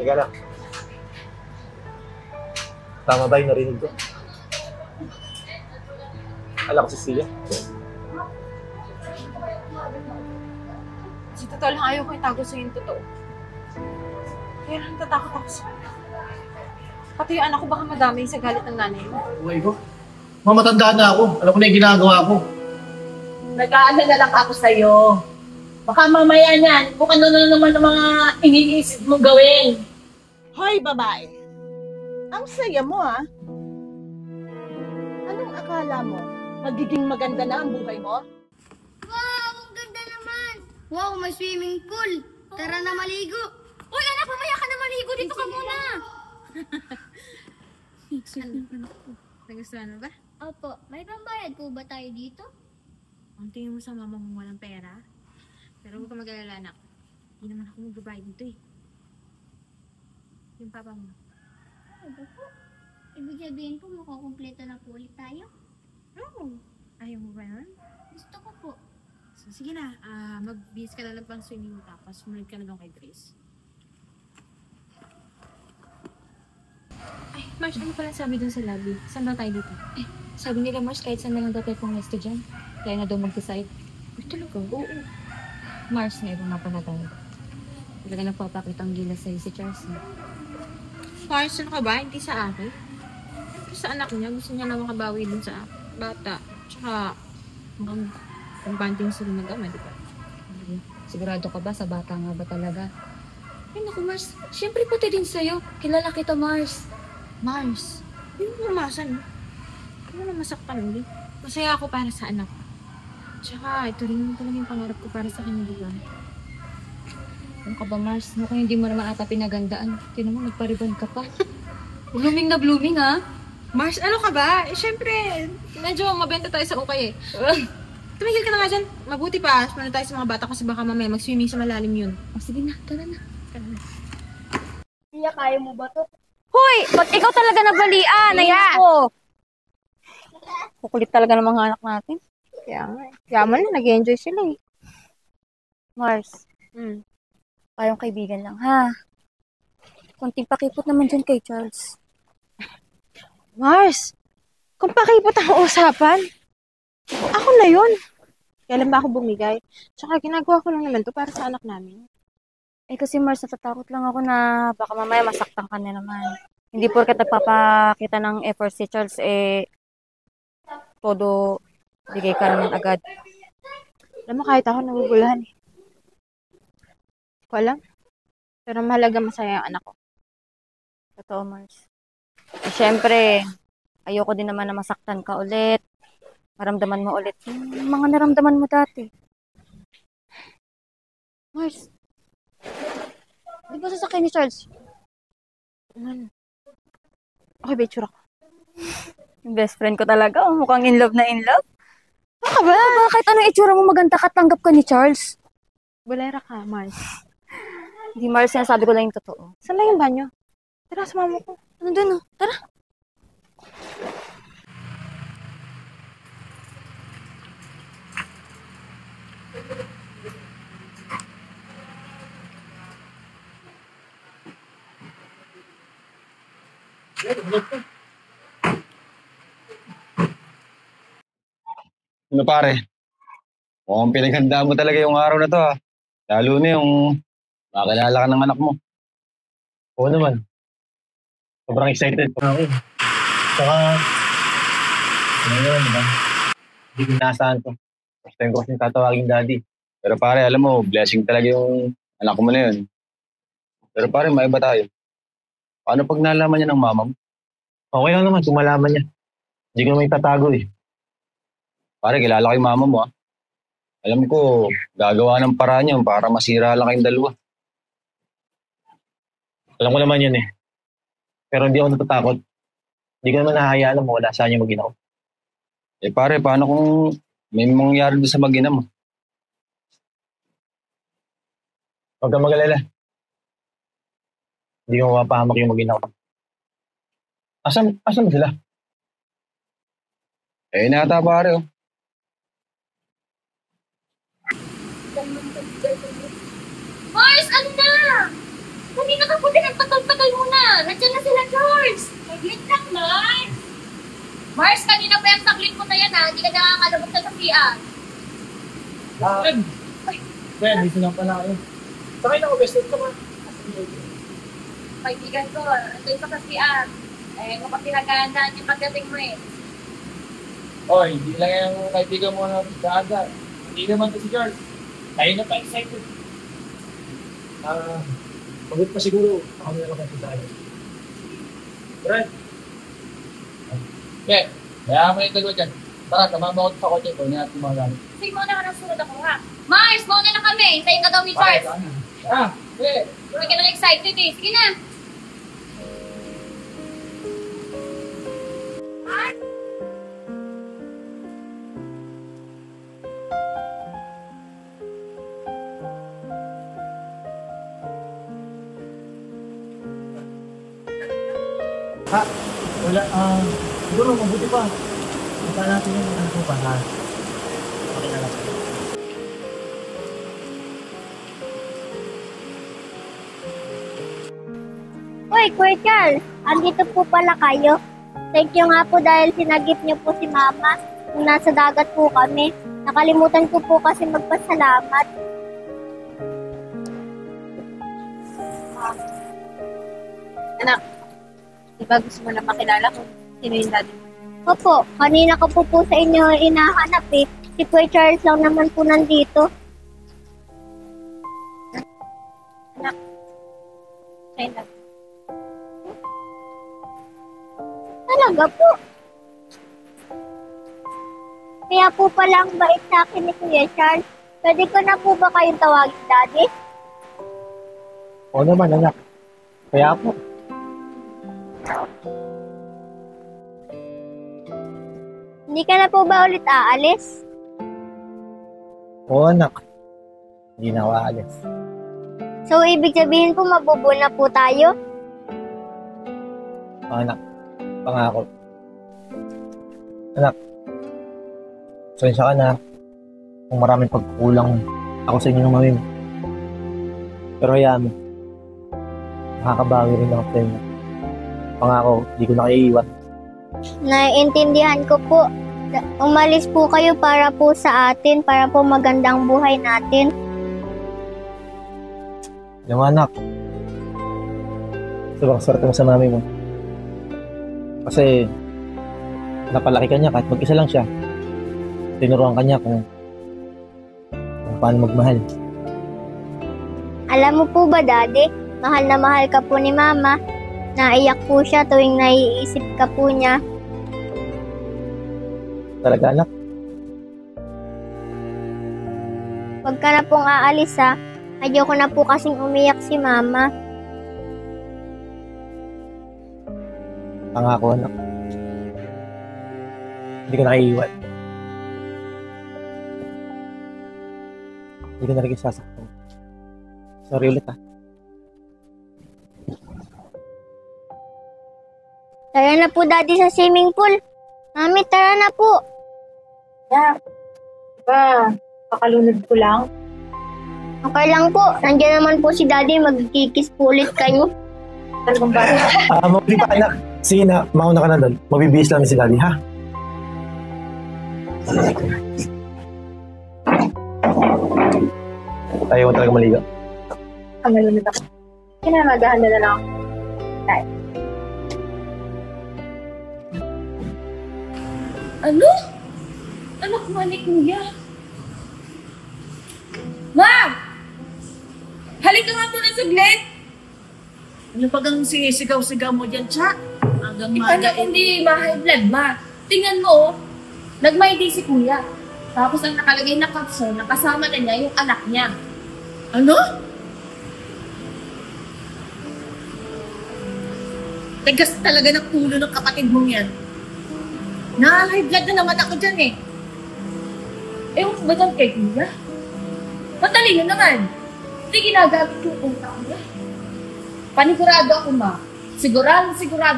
Teka lang. Tama ba yung narinig ko? Alam ko si Sia. Si totoo lang, ayaw ko itago sa'yo yung totoo. Kaya lang natatakot ako sa'yo. Pati yung anak ko baka madamay sa galit ng nanay mo. Okay ko. Mamatanda na ako. Alam ko na yung ginagawa ko. Nag-aalala lang ako sa'yo. Baka mamaya niyan, kung ano na naman ang mga iniisip mong gawin. Hoy, babae. Ang saya mo, ha? Anong akala mo? Magiging maganda na ang buhay mo? Wow, ang ganda naman! Wow, may swimming pool! Tara na maligo! Uy, anak, mamaya ka na maligo! Dito ka muna! Nagustuhan mo ba? Opo, may pambayad po ba tayo dito? Ang tingin mo sa mama mo walang pera? Pero huwag ka mag-alala, anak. Hindi naman ako magbabayad dito eh. Yung papa mo. Ano po? Ibig sabihin po, makukumpleto na po ulit tayo? Oo. Ayaw mo ba yun? Gusto ko po. So, sige na. Mag-bihis ka na lang pang swimming mo tapos sumunod ka na doon kay Grace. Ay, Marsh, ano pala sabi doon sa lobby? Saan daw tayo dito? Sabi nila, Mars, kahit saan na lang daw tayo pumesto dyan. Kaya na daw mag-decide. Ay, talaga? Oo. Mars, ngayon nga pala tayo. Talaga nagpapakita ang gilas sa'yo si Charles. Mars, ano ka ba? Hindi sa akin. Pero sa anak niya, gusto niya lang makabawi dun sa bata. Tsaka, ang banding sila mag-ama, di ba? Sigurado ka ba? Sa bata nga ba talaga? Ay, naku, Mars. Siyempre pati din sa'yo. Kilala kita, Mars. Mars, hindi mo mamasan. Hindi mo na masaktan ulit. Masaya ako para sa anak ko. Tsaka, ito rin talaga yung pangarap ko para sa kanya, di ba? Ano ka ba, Mars? Mukhang hindi mo naman ata pinagandaan. Tinan mo, nagpariban ka pa. Blooming na blooming, ha? Mars, ano ka ba? Eh, syempre, medyo mabenta tayo sa ukay eh. Tumigil ka na nga dyan. Mabuti pa, muna tayo sa mga bata kasi baka mamaya mag-swimming sa malalim yun. O, sige na, tara na. Tia, kaya mo ba to? Hoy! Ba't ikaw talaga nabalian? Ayan! Kukulit talaga ng mga anak natin. Kaya nga eh. Kaya man na, nag-enjoy sila eh. Mars, tayong kaibigan lang, ha? Kunting pakipot naman dyan kay Charles. Mars, kung pakipot ang usapan, ako na yun. Kailan ba ako bumigay? Tsaka ginagawa ko lang naman to para sa anak namin. Eh kasi Mars, natatakot lang ako na baka mamaya masaktan ka na naman. Hindi porket nagpapakita ng effort si Charles, eh, todo bigay ka naman agad. Alam mo, kahit ako nagugulahan eh. Ko alam. Pero mahalaga masaya ang anak ko. Totoo, Mars. Eh, syempre, ayoko din naman na masaktan ka ulit. Maramdaman mo ulit yung mga naramdaman mo dati. Mars, di ba sasakay ni Charles? Ano? Okay ba itsura ko? Yung best friend ko talaga. Oh, mukhang in love na in love. Baka ba? Kahit ano itsura mo maganda ka, tanggap ka ni Charles. Bulera ka, Mars. Hindi, Mars, sinasabi ko lang yung totoo. Saan lang yung banyo? Tara, sumama ko. Ano dun, oh? Tara. Ano pare? Mukhang pinaghanda mo talaga yung araw na to ha. Lalo na yung makakilala ka ng anak mo. Oo naman. Sobrang excited pa ako. Saka, ano yun, diba? Hindi ko inaasahan to. First time ko kasing tatawagin daddy. Pero pare, alam mo, blessing talaga yung anak mo na yun. Pero pare, maiba tayo. Paano pag nalaman niya ng mama mo? Okay lang naman kung malaman niya. Hindi ko naman itatago eh. Pare, kilala ko yung mama mo ha. Alam ko, gagawa ng paraan yun para masira lang kayong dalawa. Alam ko naman yun eh. Pero hindi ako natatakot. Hindi ko naman nahahayaan na mawala saan yung mag-ina ko. Eh pare, paano kung may mangyari doon sa mag-ina mo? Huwag kang mag-alala. Hindi ko mapahamak yung mag-ina ko. Asan ba sila? Eh, nata pare oh. Mars, ano na? Kanina ka po ba pinagtagal-tagal mo na? Nandiyan na sila, Charles. Saglit lang, Mars. Mars, kanina pa yung saglit mo na yan, ha? Hindi ka nakakalabot na sa PR. Kaya, dito lang pala kayo. Sakay na ako, best friend ka ba? Kaibigan ko, nandun pa sa PR. Eh, kapag pinagandaan yung pagdating mo eh. Oy, hindi lang yung kaibigan mo na daanda. Hindi naman to si George. Tayo na pa excited. Pagod pa siguro. Ako na lang kasi tayo. Right? Okay. Kaya mo yung dalawa dyan. Tara, tamama ko sa kotse ko. Hindi natin mga gamit. Sige, mauna ka ng sunod ako, ha? Mars, mauna na kami. Hintayin ka daw ni Charles. Okay. Huwag ka nang excited eh. Sige na. Wala. Siguro, mabuti pa. Punta natin yung ano ko pa. Okay na lang. Uy, Kuya Charles, andito po pala kayo. Thank you nga po dahil sinagip niyo po si Mama nung nasa dagat po kami. Nakalimutan ko po kasi magpasalamat. Anak, di ba gusto mo na makilala kung sino yung daddy mo? Opo, kanina ko po sa inyo inahanap eh. Si Kuya Charles lang naman po nandito. Siya yung daddy. Talaga po. Kaya po pala ang bait sa akin ni Kuya Charles. Pwede ko na po ba kayong tawagin, Daddy? Oo naman, anak. Kaya po. Hindi ka na po ba ulit aalis? Oo, anak. Hindi na ako aalis. So, ibig sabihin po mabubuo na po tayo? Anak, pangako. Anak, pasensya ka na kung maraming pagkukulang ako sa inyo ng mami mo. Pero hayaan mo, makakabawi rin ako sa inyo. Pangako, hindi ko na kayo iiwan. Naiintindihan ko po. Umalis po kayo para po sa atin, para po magandang buhay natin. Alam mo, anak, sobrang swerte mo sa mami mo. Kasi napalaki ka niya kahit mag-isa lang siya. Tinuruan ka niya kung paano magmahal. Alam mo po ba, Daddy, mahal na mahal ka po ni Mama. Naiyak po siya tuwing naiisip ka po niya. Talaga, anak? Huwag ka na pong aalis, ha. Ayoko na po kasing umiyak si Mama. Pangako, anak. Hindi ko na kayo iiwan. Hindi ko na rin sasaktan. Sorry ulit, ha. Tara na po, Daddy, sa swimming pool. Mami, tara na po. Diba, pakalunod ko lang. Okay lang po. Nandiyan naman po si Daddy. Magkikis po ulit kayo. Talagang ba? Mabuti pa, anak. Sige na, mauna ka na doon. Mabibihis lang si Daddy, ha? Tayo mo talaga maligo. Ang malunod ako. Kaya na, maghahanda na lang ako. Ano? Anak mo ni Kuya. Ma'am! Halika nga muna saglit. Ano pag ang sinisigaw-sigaw mo dyan, Chak? Hanggang Paano kung di ma-high blood, ma? Tingnan mo, nag-my day si Kuya. Tapos ang nakalagay na caption, nakasama na niya yung anak niya. Ano? Tigas talaga ng ulo ng kapatid mong yan. Na-high blood na naman ako dyan eh. Ewan ko ba dyan kay Kuya? Madali na naman. Hindi ginagamit yung utak niya. Panigurado ako, ma. Sigurado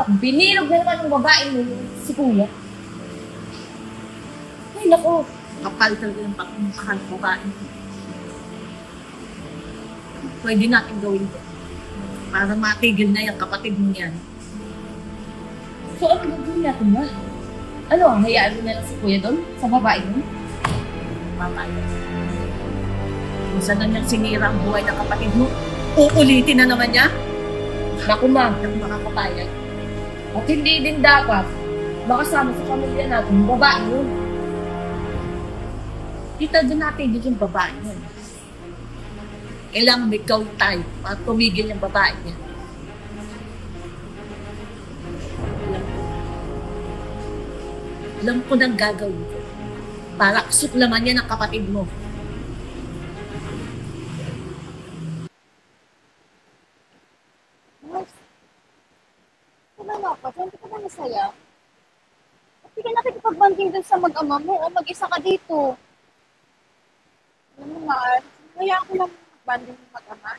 ako. Binilog na naman ng babae mo si Kuya. Ay, naku. Kapal talaga ng pagmumahal ng babae. Pwede natin gawin ito. Para matigil na yung kapatid mo yan. So, ano gagawin natin ba? Ano, hayaan mo na lang si Kuya doon? Sa babae doon? Mamaya. Minsan na niyang sinira ang buhay ng kapatid mo. Uulitin na naman niya. Naku ma'am, ng makakapayag. At hindi din dapat makasama sa pamilya natin yung babae yun. Tita, doon natin yung babae yun. Kailangan may gawin tayo para tumigil yung babae niya. Alam ko nang gagawin ko. Para suklaman niya ng kapatid mo. Ano ka? Hindi ka ba masaya? Hindi ka nakikipag-banding dun sa mag-ama mo o mag-isa ka dito. Alam mo, Mar, kaya ako lang banding ng mag-ama.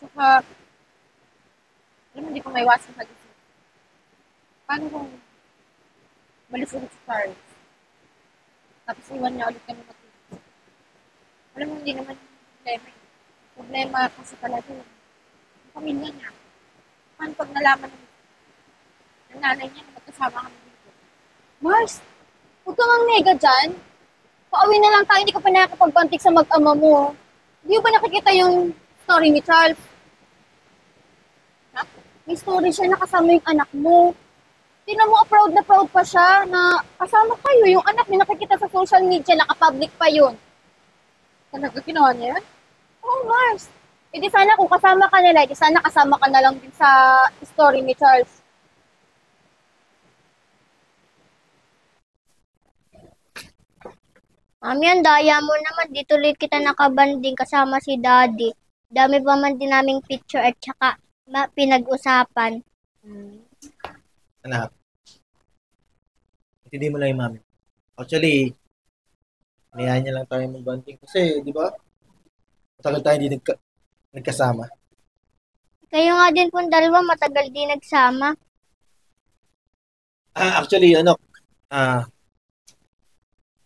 Tsaka, alam mo, hindi ko maiwasan mag-isip. Paano kung malis ulit si Charles? Tapos iwan niya ulit kami mag-isip. Alam mo, hindi naman yung problema. Problema kasi talaga yung pamilya niya. Paano pag nalaman ng nanay niya na magkasama kami dito? Mars, huwag kang ang nega dyan. Pauwi na lang tayo, hindi ka pa nakakapagbantik sa mag-ama mo. Hindi mo ba nakikita yung story ni Charles? Ha? May story siya na kasama yung anak mo. Tingnan mo, proud na proud pa siya na kasama kayo. Yung anak niya nakikita sa social media, nakapublic pa yun. Talaga ginawa niya yan? Oo, Mars. E di sana kung kasama ka nila, di sana kasama ka na lang din sa story ni Charles. Mami, ang daya mo naman. Dito ulit kita nakabanding kasama si Daddy. Dami pa man din naming picture at saka pinag-usapan. Anak, hindi mo lang yung mami. Actually, niyahan niya lang tayo mag-banding kasi, di ba? Matagal tayo hindi nagkasama. Kayo nga din pong dalawa matagal din nagsama. Actually,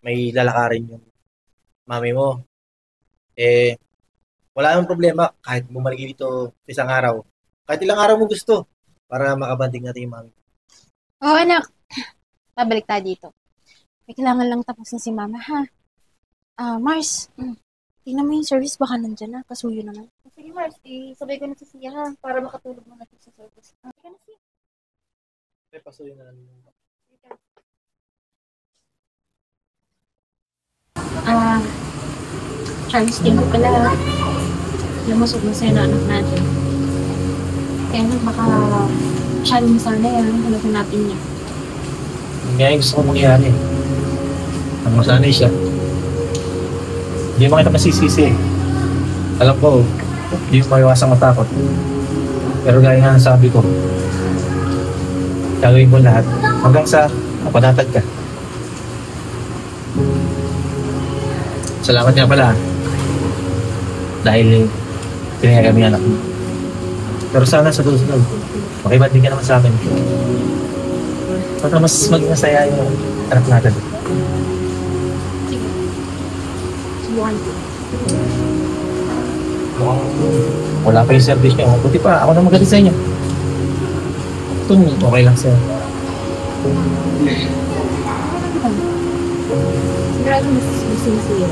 may lalakarin yung mami mo. Wala namang problema kahit bumalik dito sa isang araw. Kahit ilang araw mo gusto para makabanding natin yung mami. Oo, anak. Babalik tayo dito. May kailangan lang tapusin si mama, ha? Mars, tingnan mo yung service, baka nandyan na. Kasuyo naman. Sige, Mars, sabay ko na sa siya ha, para makatulog mo natin sa service. Sige na siya. Pasuyo na lang. Charles, tingko pala. Lumusog na sa'yo na anak natin. Kaya lang baka masyadong sana yan. Hanapin natin niya. Ngayon gusto ko mangyari. Ang masanay siya. Hindi mo kita masisisi. Alam ko, hindi mo maiwasang matakot. Pero gaya nga ang sabi ko, gagawin ko lahat hanggang sa mapanatag ka. Salamat nga pala. Dahil pinaya kami anak mo. Pero sana sa susunod, makibanding ka naman sa amin. Para mas maging masaya yung anak natin. Subukan ko. Mukhang wala pa yung service niyo. Buti pa, ako na magalit sa inyo. Ito, okay lang sa'yo. Sigurado mas sincere.